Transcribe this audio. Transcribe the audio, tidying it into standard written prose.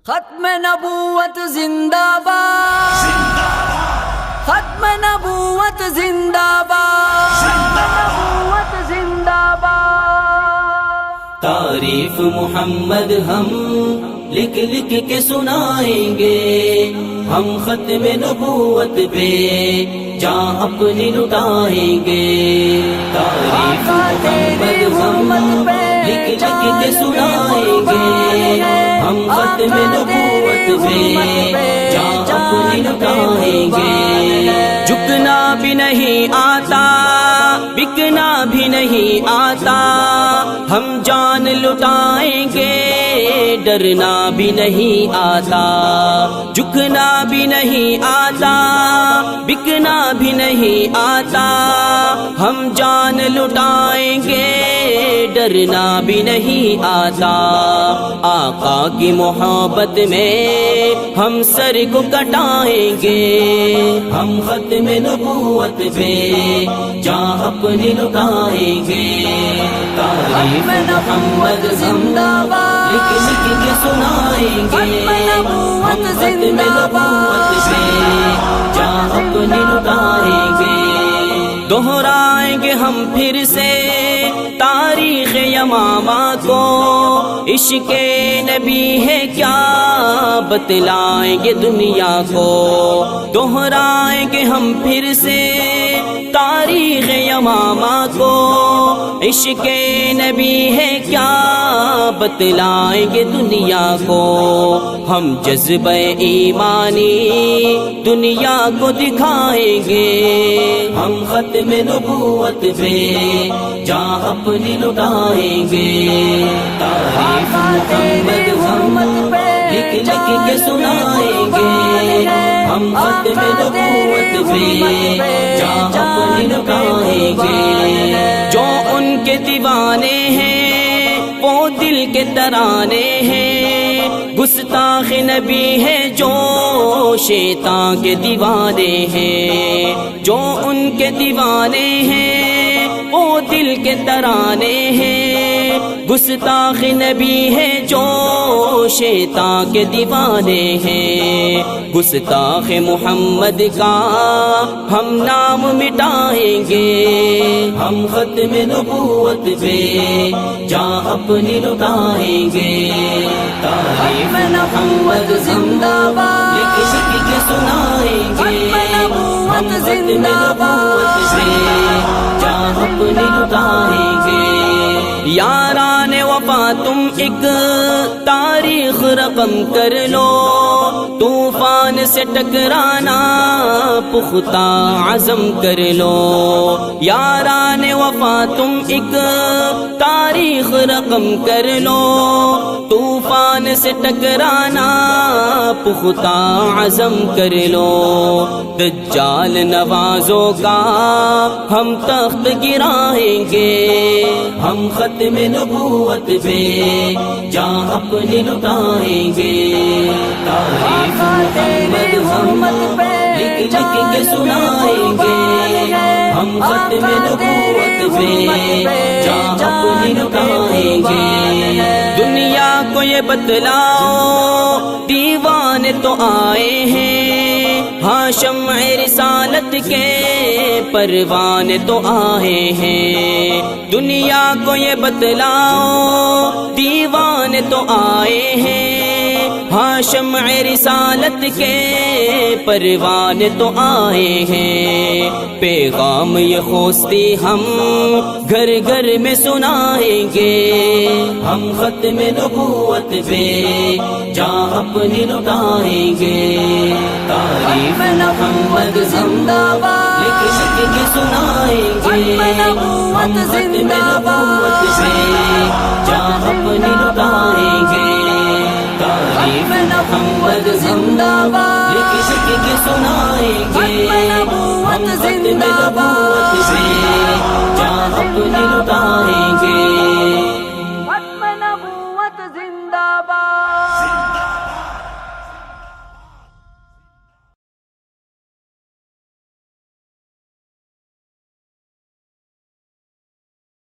ختم نبوت زندہ باد، ختم نبوت زندہ باد، نبوت زندہ باد۔ تعریف محمد ہم لکھ لکھ کے سنائیں گے، ہم ختم نبوت پہ جان اپنی لٹائیں گے۔ تعریف محمد ہم لکھ لکھ کے سنائیں گے، ہم ختم نبوت پہ جان اپنی لٹائیں گے۔ جھکنا بھی نہیں آتا، بکنا بھی نہیں آتا، ہم جان لٹائیں گے، ڈرنا بھی نہیں آتا۔ جھکنا بھی نہیں آتا، بکنا بھی نہیں آتا، ہم جان لٹائیں گے، ڈرنا بھی نہیں آتا۔ آقا کی محبت میں ہم سر کو کٹائیں گے، ہم ختم نبوت پہ جان اپنی لٹائیں گے۔ تعریف محمد زندہ باد، لکھ لکھ کے سنائیں گے، ہم ختم نبوت پہ جان اپنی لٹائیں گے۔ دہرائیں گے ہم پھر سے تاریخ یمامہ کو، عشق نبی ہے کیا بتلائیں گے دنیا کو۔ دہرائیں گے ہم پھر سے تاریخ یمامہ کو، عشق نبی ہے کیا بتلائیں گے دنیا کو۔ ہم جذبہ ایمانی دنیا کو دکھائیں گے، ہم ختم نبوت پہ جان اپنی لٹائیں گے۔ تعریف محمد ہم لکھ لکھ کے سنائیں گے، ہم ختم نبوت پہ جان اپنی لٹائیں گے۔ جو ان کے دیوانے ہیں وہ دل کے ترانے ہیں، گستاخ نبی ہے جو شیطان کے دیوانے ہیں۔ جو ان کے دیوانے ہیں وہ دل کے ترانے ہیں، گستاخ نبی ہے جو شیطان کے دیوانے ہیں۔ گستاخ محمد کا ہم نام مٹائیں گے، ہم ختم نبوت پہ جان اپنی لٹائیں گے۔ تعریف محمد زندہ باد، لکھ لکھ کے سنائیں گے، ہم ختم نبوت پہ جان اپنی لٹائیں گے۔ یاران وفا تم ایک تاریخ رقم کر لو، طوفان سے ٹکرانا پختہ عزم کر لو۔ یاران وفا تم ایک تاریخ رقم کر لو، طوفان سے ٹکرانا پختہ عزم کر لو۔ دجال نوازوں کا ہم تخت گرائیں گے، ہم ختم نبوت پہ جان اپنی لٹائیں گے۔ تعریف محمد ہم لکھ لکھ کے سنائیں گے، ہم ختم نبوت پہ جان اپنی لٹائیں گے۔ دنیا کو یہ بتلاؤ دیوانے تو آئے ہیں، ہاں شمع رسالت کے پروانے تو آئے ہیں۔ دنیا کو یہ بتلاؤ دیوانے تو آئے ہیں، ہاں شمع رسالت کے پروانے تو آئے ہیں۔ پیغام یہ خوستی ہم گھر گھر میں سنائیں گے، ہم ختم نبوت پہ جان اپنی لٹائیں گے۔ تعریف محمد زندہ باد، لکھ لکھ کے سنائیں گے، ہم ختم نبوت پہ جان اپنی لٹائیں گے۔ تعریف محمد زندہ باد، لکھ لکھ کے سنائیں گے، ہم ختم نبوت پہ جان اپنی لٹائیں گے۔